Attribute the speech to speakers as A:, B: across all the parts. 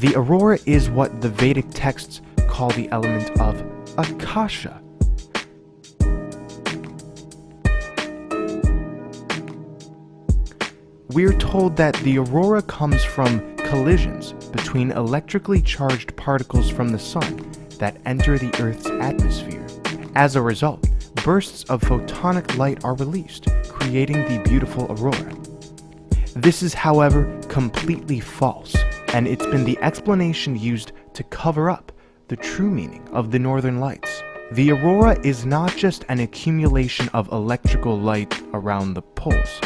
A: The aurora is what the Vedic texts call the element of akasha. We're told that the aurora comes from collisions between electrically charged particles from the sun that enter the Earth's atmosphere. As a result, bursts of photonic light are released, creating the beautiful aurora. This is, however, completely false, and it's been the explanation used to cover up the true meaning of the northern lights. The aurora is not just an accumulation of electrical light around the poles.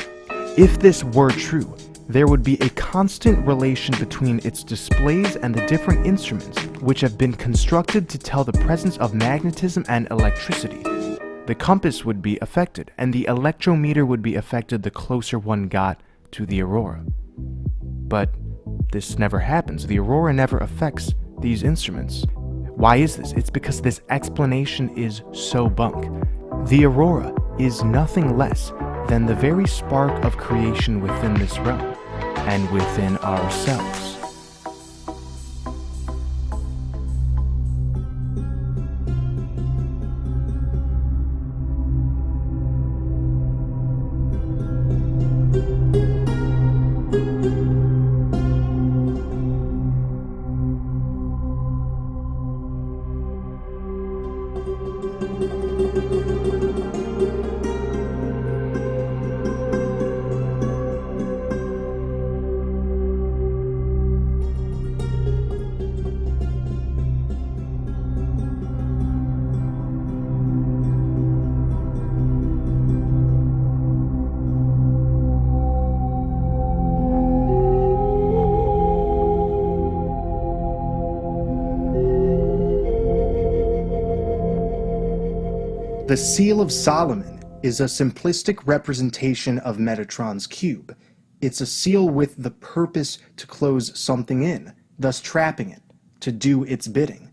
A: If this were true, there would be a constant relation between its displays and the different instruments which have been constructed to tell the presence of magnetism and electricity. The compass would be affected, and the electrometer would be affected the closer one got to the aurora. But this never happens. The aurora never affects these instruments. Why is this? It's because this explanation is so bunk. The aurora is nothing less than the very spark of creation within this realm and within ourselves.
B: The Seal of Solomon is a simplistic representation of Metatron's cube. It's a seal with the purpose to close something in, thus trapping it, to do its bidding.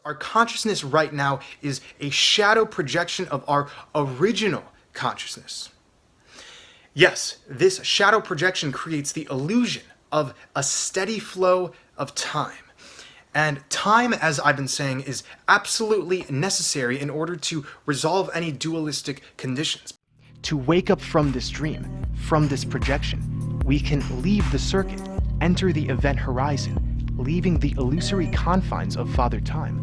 A: Our consciousness right now is a shadow projection of our original consciousness. Yes, this shadow projection creates the illusion of a steady flow of time. And time, as I've been saying, is absolutely necessary in order to resolve any dualistic conditions. To wake up from this dream, from this projection, we can leave the circuit, enter the event horizon, leaving the illusory confines of Father Time.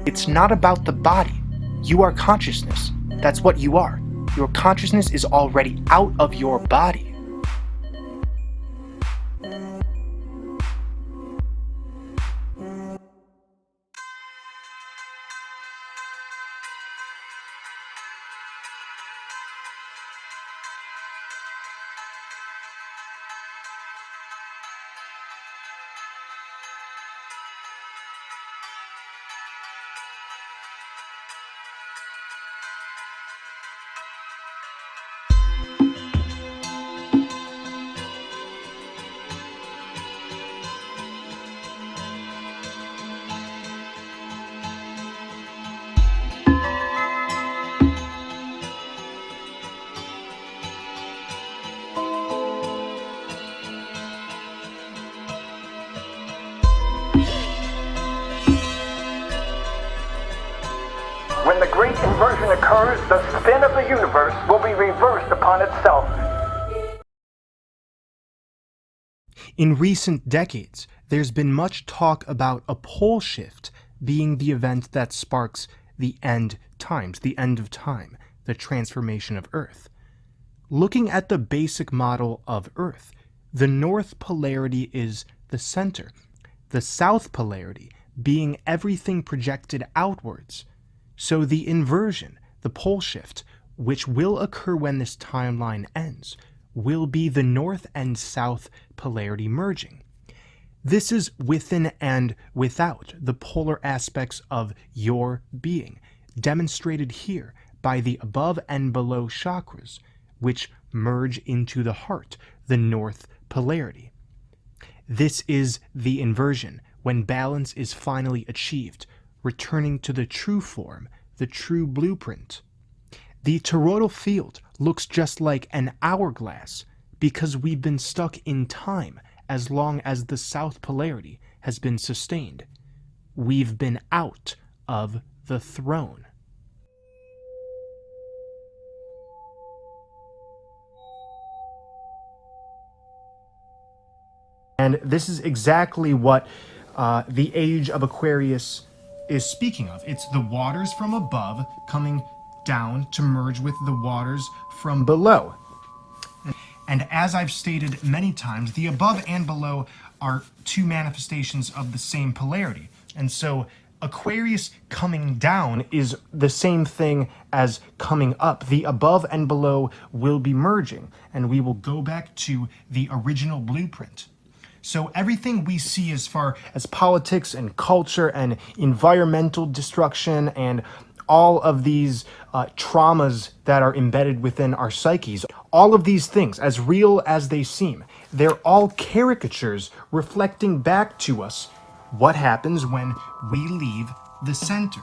A: It's not about the body. You are consciousness. That's what you are. Your consciousness is already out of your body.
C: When the great inversion occurs, the spin of the universe will be reversed upon itself.
A: In recent decades, there's been much talk about a pole shift being the event that sparks the end times, the end of time, the transformation of Earth. Looking at the basic model of Earth, the north polarity is the center, the south polarity being everything projected outwards. So the inversion, the pole shift, which will occur when this timeline ends, will be the north and south polarity merging. This is within and without the polar aspects of your being, demonstrated here by the above and below chakras, which merge into the heart, the north polarity. This is the inversion, when balance is finally achieved, returning to the true form, the true blueprint. The toroidal field looks just like an hourglass because we've been stuck in time as long as the south polarity has been sustained. We've been out of the throne. And this is exactly what the age of Aquarius is speaking of. It's the waters from above coming down to merge with the waters from below. And as I've stated many times, the above and below are two manifestations of the same polarity. And so Aquarius coming down is the same thing as coming up. The above and below will be merging, and we will go back to the original blueprint. So everything we see as far as politics and culture and environmental destruction and all of these traumas that are embedded within our psyches, all of these things, as real as they seem, they're all caricatures reflecting back to us what happens when we leave the center.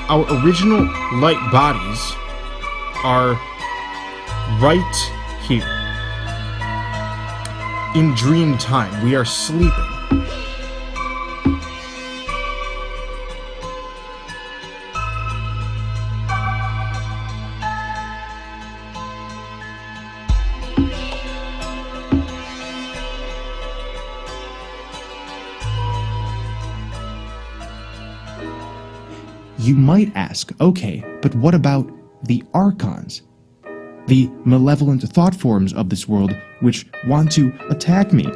A: Our original light bodies are right here. In dream time, we are sleeping. You might ask, okay, but what about the archons? The malevolent thought forms of this world which want to attack me?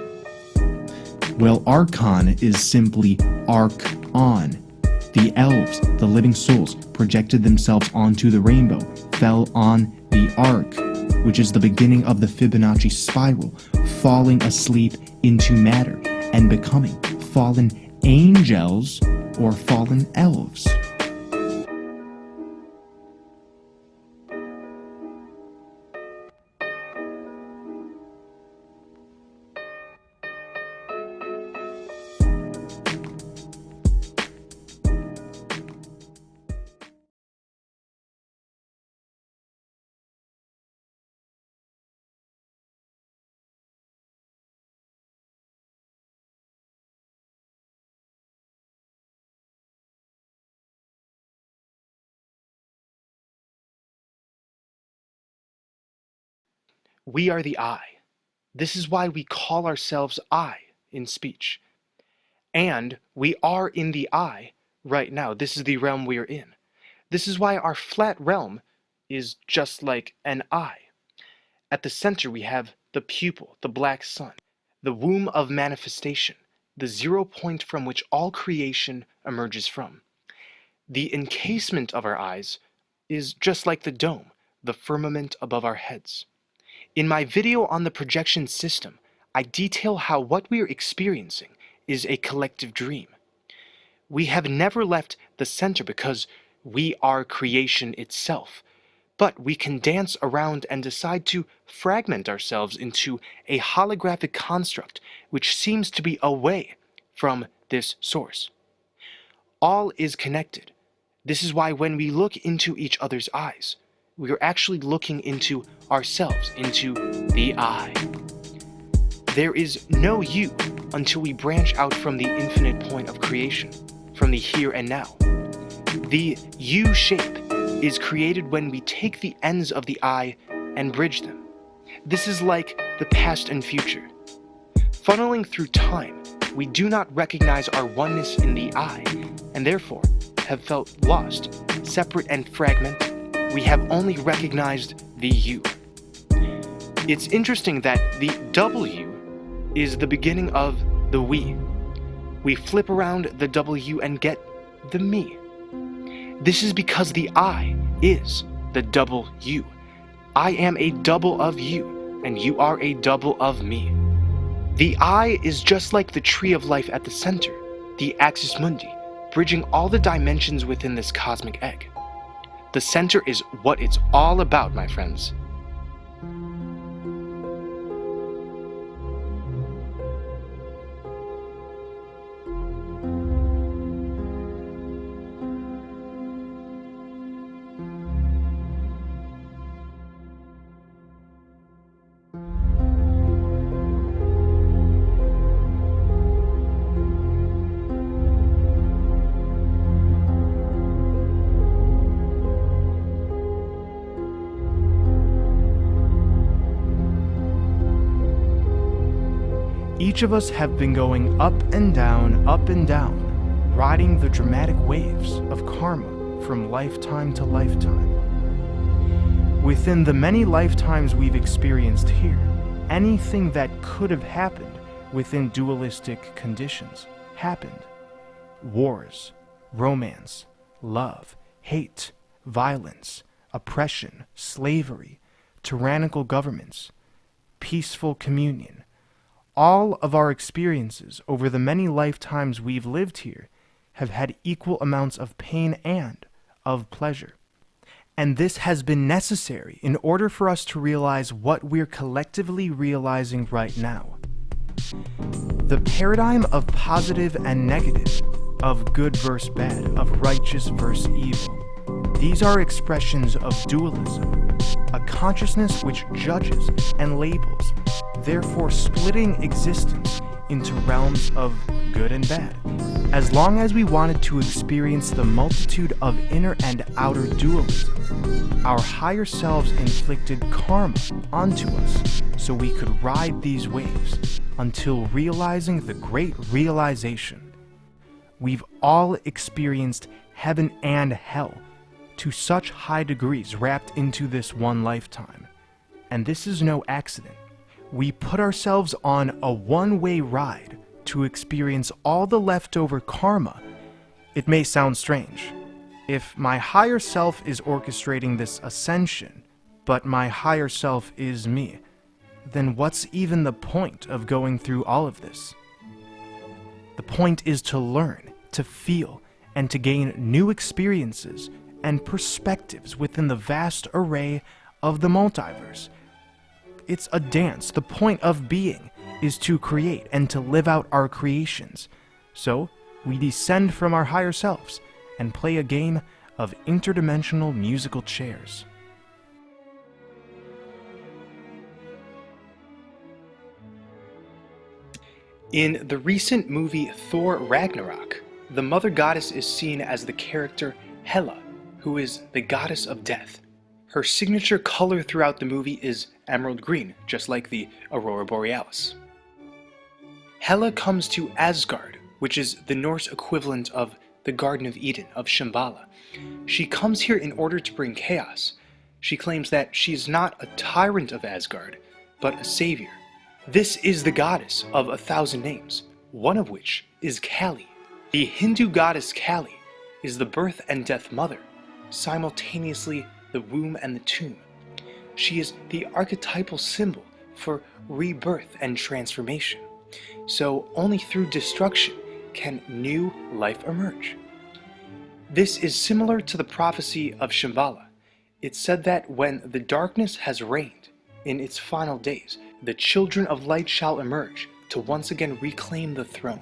A: Well, archon is simply arc-on. The elves, the living souls, projected themselves onto the rainbow, fell on the arc, which is the beginning of the Fibonacci spiral, falling asleep into matter and becoming fallen angels or fallen elves. We are the I. This is why we call ourselves I in speech. And we are in the I right now. This is the realm we are in. This is why our flat realm is just like an eye. At the center we have the pupil, the black sun, the womb of manifestation, the 0 point from which all creation emerges from. The encasement of our eyes is just like the dome, the firmament above our heads. In my video on the projection system, I detail how what we are experiencing is a collective dream. We have never left the center because we are creation itself, But we can dance around and decide to fragment ourselves into a holographic construct which seems to be away from this source. All is connected. This is why when we look into each other's eyes, we are actually looking into ourselves, into the I. There is no you until we branch out from the infinite point of creation, from the here and now. The you shape is created when we take the ends of the I and bridge them. This is like the past and future. Funneling through time, we do not recognize our oneness in the I, and therefore have felt lost, separate and fragmented. We have only recognized the you. It's interesting that the W is the beginning of the we. We flip around the W and get the me. This is because the I is the double you. I am a double of you, and you are a double of me. The I is just like the tree of life at the center, the axis mundi, bridging all the dimensions within this cosmic egg. The center is what it's all about, my friends.
B: Each of us have been going up and down, riding the dramatic waves of karma from lifetime to lifetime. Within the many lifetimes we've experienced here, anything that could have happened within dualistic conditions happened. Wars, romance, love, hate, violence, oppression, slavery, tyrannical governments, peaceful communion. All of our experiences over the many lifetimes we've lived here have had equal amounts of pain and of pleasure. And this has been necessary in order for us to realize what we're collectively realizing right now. The paradigm of positive and negative, of good versus bad, of righteous versus evil. These are expressions of dualism, a consciousness which judges and labels, therefore splitting existence into realms of good and bad. As long as we wanted to experience the multitude of inner and outer dualism, our higher selves inflicted karma onto us so we could ride these waves until realizing the great realization. We've all experienced heaven and hell to such high degrees wrapped into this one lifetime. And this is no accident. We put ourselves on a one-way ride to experience all the leftover karma. It may sound strange. If my higher self is orchestrating this ascension, but my higher self is me, then what's even the point of going through all of this? The point is to learn, to feel, and to gain new experiences and perspectives within the vast array of the multiverse. It's a dance. The point of being is to create and to live out our creations. So, we descend from our higher selves and play a game of interdimensional musical chairs.
A: In the recent movie Thor Ragnarok, the mother goddess is seen as the character Hela, who is the goddess of death. Her signature color throughout the movie is emerald green, just like the Aurora Borealis. Hela comes to Asgard, which is the Norse equivalent of the Garden of Eden of Shambhala. She comes here in order to bring chaos. She claims that she is not a tyrant of Asgard, but a savior. This is the goddess of 1,000 names, one of which is Kali. The Hindu goddess Kali is the birth and death mother, simultaneously the womb and the tomb. She is the archetypal symbol for rebirth and transformation. So only through destruction can new life emerge. This is similar to the prophecy of Shambhala. It's said that when the darkness has reigned, in its final days, the children of light shall emerge to once again reclaim the throne.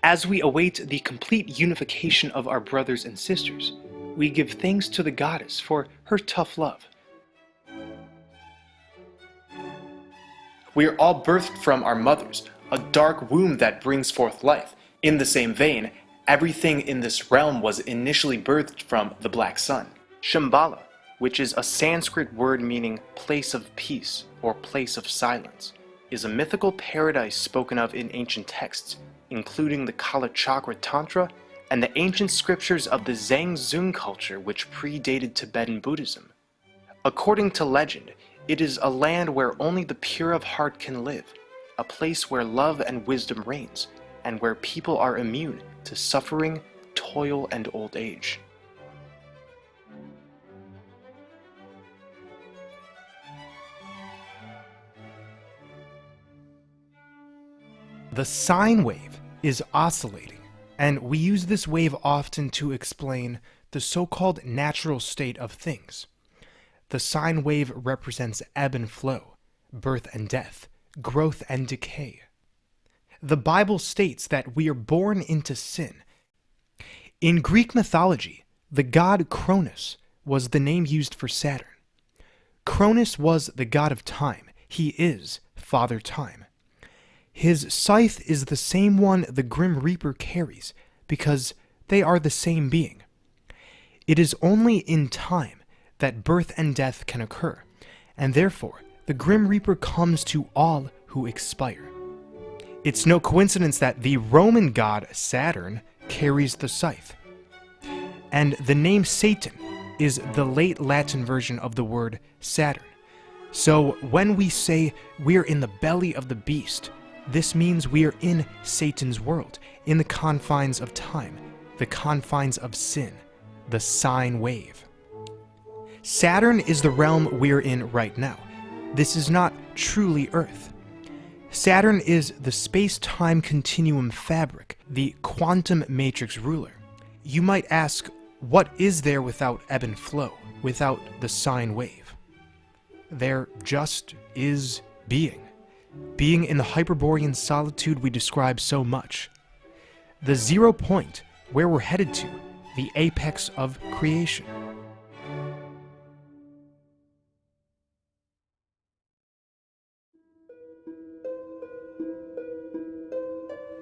A: As we await the complete unification of our brothers and sisters, we give thanks to the goddess for her tough love. We are all birthed from our mothers, a dark womb that brings forth life. In the same vein, everything in this realm was initially birthed from the black sun. Shambhala, which is a Sanskrit word meaning place of peace or place of silence, is a mythical paradise spoken of in ancient texts, including the Kalachakra Tantra and the ancient scriptures of the Zhang culture which predated Tibetan Buddhism. According to legend, it is a land where only the pure of heart can live, a place where love and wisdom reigns, and where people are immune to suffering, toil, and old age. The sine wave is oscillating, and we use this wave often to explain the so-called natural state of things. The sine wave represents ebb and flow, birth and death, growth and decay. The Bible states that we are born into sin. In Greek mythology, the god Cronus was the name used for Saturn. Cronus was the god of time. He is Father Time. His scythe is the same one the Grim Reaper carries, because they are the same being. It is only in time that birth and death can occur, and therefore the Grim Reaper comes to all who expire. It's no coincidence that the Roman god Saturn carries the scythe. And the name Satan is the late Latin version of the word Saturn. So when we say we're in the belly of the beast, this means we are in Satan's world, in the confines of time, the confines of sin, the sine wave. Saturn is the realm we're in right now. This is not truly Earth. Saturn is the space-time continuum fabric, the quantum matrix ruler. You might ask, what is there without ebb and flow, without the sine wave? There just is being. Being in the Hyperborean solitude we describe so much. The 0 point, where we're headed to, the apex of creation.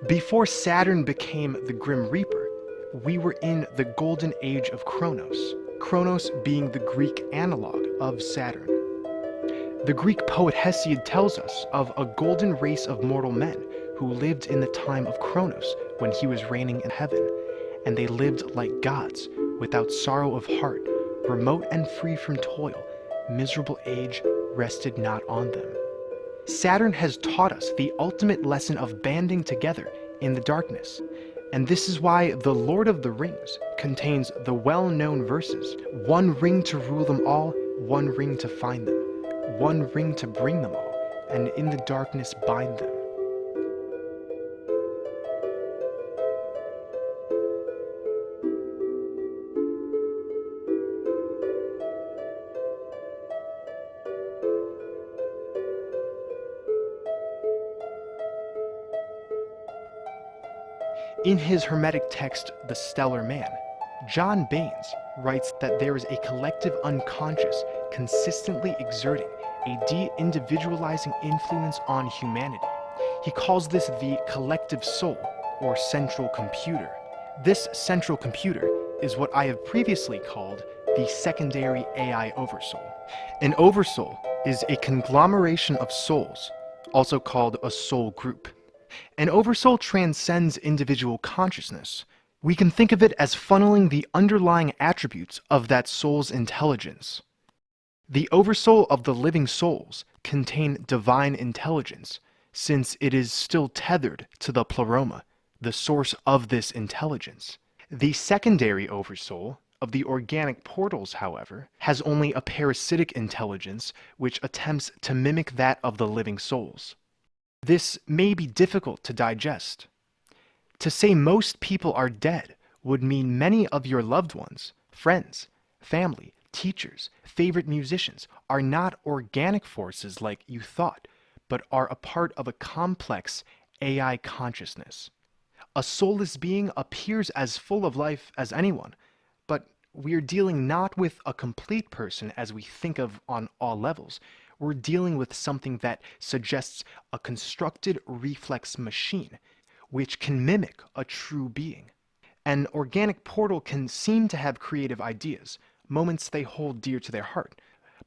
A: Before Saturn became the Grim Reaper, we were in the golden age of Kronos, Kronos being the Greek analog of Saturn. The Greek poet Hesiod tells us of a golden race of mortal men who lived in the time of Kronos when he was reigning in heaven, and they lived like gods, without sorrow of heart, remote and free from toil, miserable age rested not on them. Saturn has taught us the ultimate lesson of banding together in the darkness, and this is why the Lord of the Rings contains the well-known verses, one ring to rule them all, one ring to find them, one ring to bring them all, and in the darkness bind them. In his Hermetic text, The Stellar Man, John Baines writes that there is a collective unconscious consistently exerting a de-individualizing influence on humanity. He calls this the collective soul, or central computer. This central computer is what I have previously called the secondary AI oversoul. An oversoul is a conglomeration of souls, also called a soul group. An oversoul transcends individual consciousness. We can think of it as funneling the underlying attributes of that soul's intelligence. The oversoul of the living souls contain divine intelligence, since it is still tethered to the pleroma, the source of this intelligence. The secondary oversoul of the organic portals, however, has only a parasitic intelligence which attempts to mimic that of the living souls. This may be difficult to digest. To say most people are dead would mean many of your loved ones, friends, family, teachers, favorite musicians are not organic forces like you thought, but are a part of a complex AI consciousness. A soulless being appears as full of life as anyone, but we're dealing not with a complete person as we think of on all levels. We're dealing with something that suggests a constructed reflex machine, which can mimic a true being. An organic portal can seem to have creative ideas, moments they hold dear to their heart,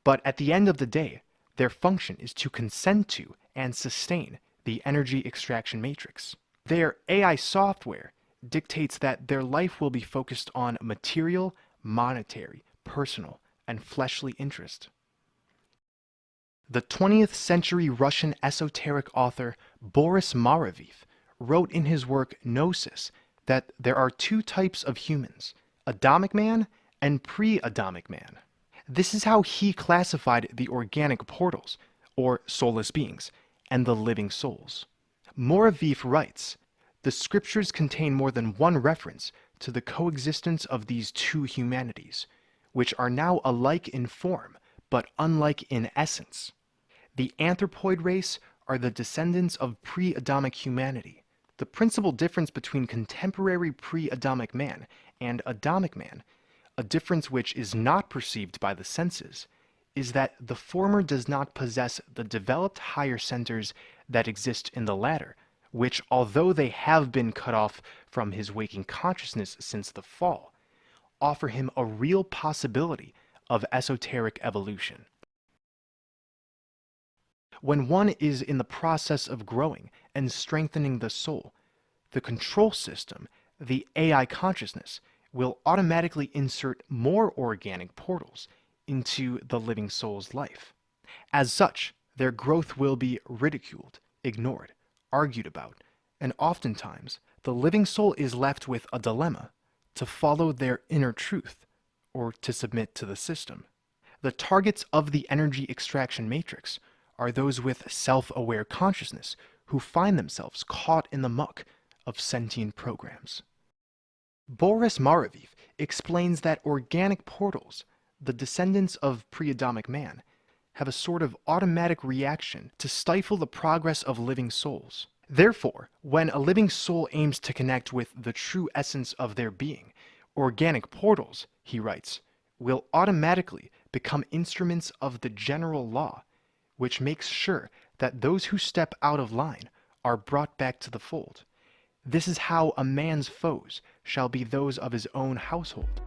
A: but at the end of the day, their function is to consent to and sustain the energy extraction matrix. Their AI software dictates that their life will be focused on material, monetary, personal, and fleshly interest. The 20th century Russian esoteric author Boris Maraviv wrote in his work Gnosis that there are two types of humans, Adamic man and pre-Adamic man. This is how he classified the organic portals, or soulless beings, and the living souls. Maraviv writes, "The scriptures contain more than one reference to the coexistence of these two humanities, which are now alike in form, but unlike in essence. The anthropoid race are the descendants of pre-Adamic humanity. The principal difference between contemporary pre-Adamic man and Adamic man, a difference which is not perceived by the senses, is that the former does not possess the developed higher centers that exist in the latter, which, although they have been cut off from his waking consciousness since the fall, offer him a real possibility of esoteric evolution. When one is in the process of growing and strengthening the soul, the control system, the AI consciousness, will automatically insert more organic portals into the living soul's life. As such, their growth will be ridiculed, ignored, argued about, and oftentimes the living soul is left with a dilemma: to follow their inner truth or to submit to the system. The targets of the energy extraction matrix are those with self-aware consciousness who find themselves caught in the muck of sentient programs. Boris Maraviv explains that organic portals, the descendants of pre-Adamic man, have a sort of automatic reaction to stifle the progress of living souls. Therefore, when a living soul aims to connect with the true essence of their being, organic portals, he writes, will automatically become instruments of the general law, which makes sure that those who step out of line are brought back to the fold. This is how a man's foes shall be those of his own household.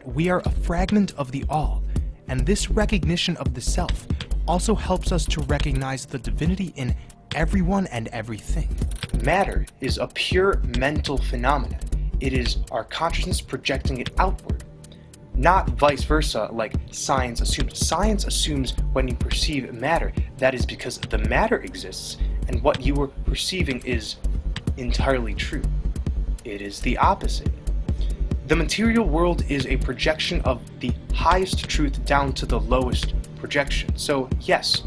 A: We are a fragment of the all, and this recognition of the self also helps us to recognize the divinity in everyone and everything. Matter is a pure mental phenomenon. It is our consciousness projecting it outward, not vice versa like science assumes. Science assumes when you perceive matter, that is because the matter exists and what you are perceiving is entirely true. It is the opposite. The material world is a projection of the highest truth down to the lowest projection. So yes,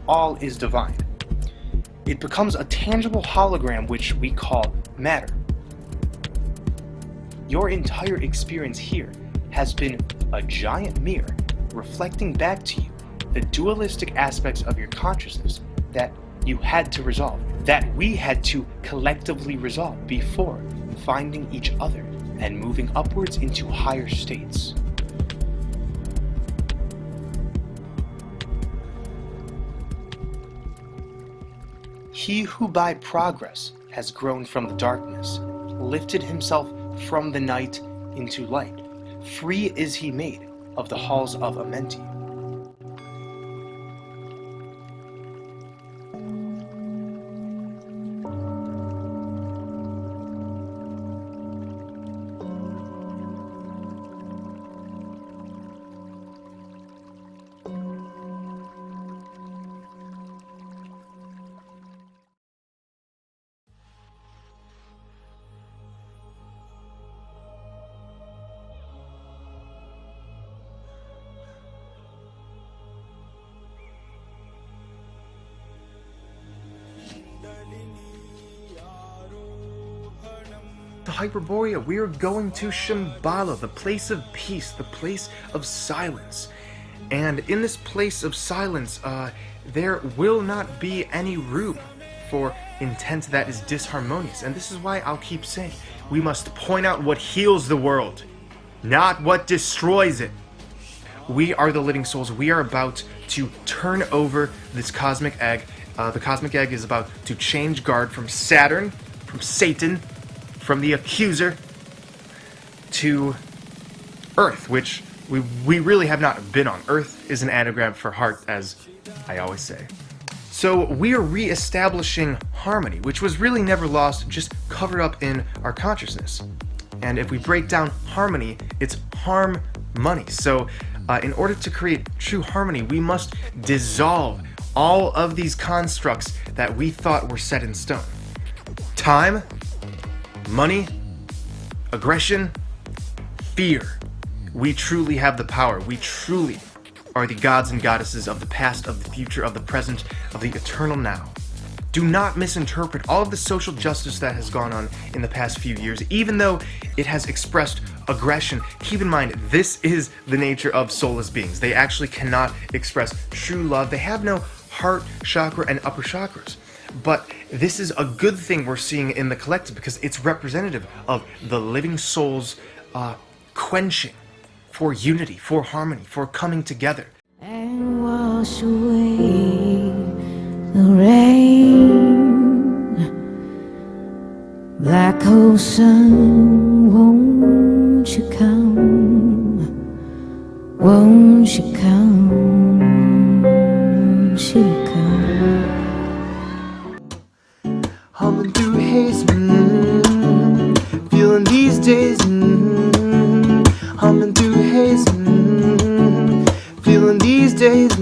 A: all is divine. It becomes a tangible hologram which we call matter. Your entire experience here has been a giant mirror reflecting back to you the dualistic aspects of your consciousness that you had to resolve, that we had to collectively resolve before finding each other and moving upwards into higher states. He who by progress has grown from the darkness, lifted himself from the night into light, free is he made of the halls of Amenti. the Hyperborea. We are going to Shambhala, the place of peace, the place of silence. And in this place of silence, there will not be any room for intent that is disharmonious. And this is why I'll keep saying, we must point out what heals the world, not what destroys it. We are the living souls. We are about to turn over this cosmic egg. The cosmic egg is about to change guard from Saturn, from Satan, from the accuser, to Earth, which we really have not been on. Earth is an anagram for heart, as I always say. So we are re-establishing harmony, which was really never lost, just covered up in our consciousness. And if we break down harmony, it's harm money. So in order to create true harmony, we must dissolve all of these constructs that we thought were set in stone. Time, money, aggression, fear. We truly have the power. We truly are the gods and goddesses of the past, of the future, of the present, of the eternal now. Do not misinterpret all of the social justice that has gone on in the past few years. Even though it has expressed aggression, keep in mind, this is the nature of soulless beings. They actually cannot express true love. They have no heart chakra and upper chakras. But this is a good thing we're seeing in the collective because it's representative of the living souls quenching for unity, for harmony, for coming together.
D: And wash away the rain. Black ocean, won't you come? Won't you come? Won't you come?
A: Humming through haze, feeling these days, humming through haze, feeling these days,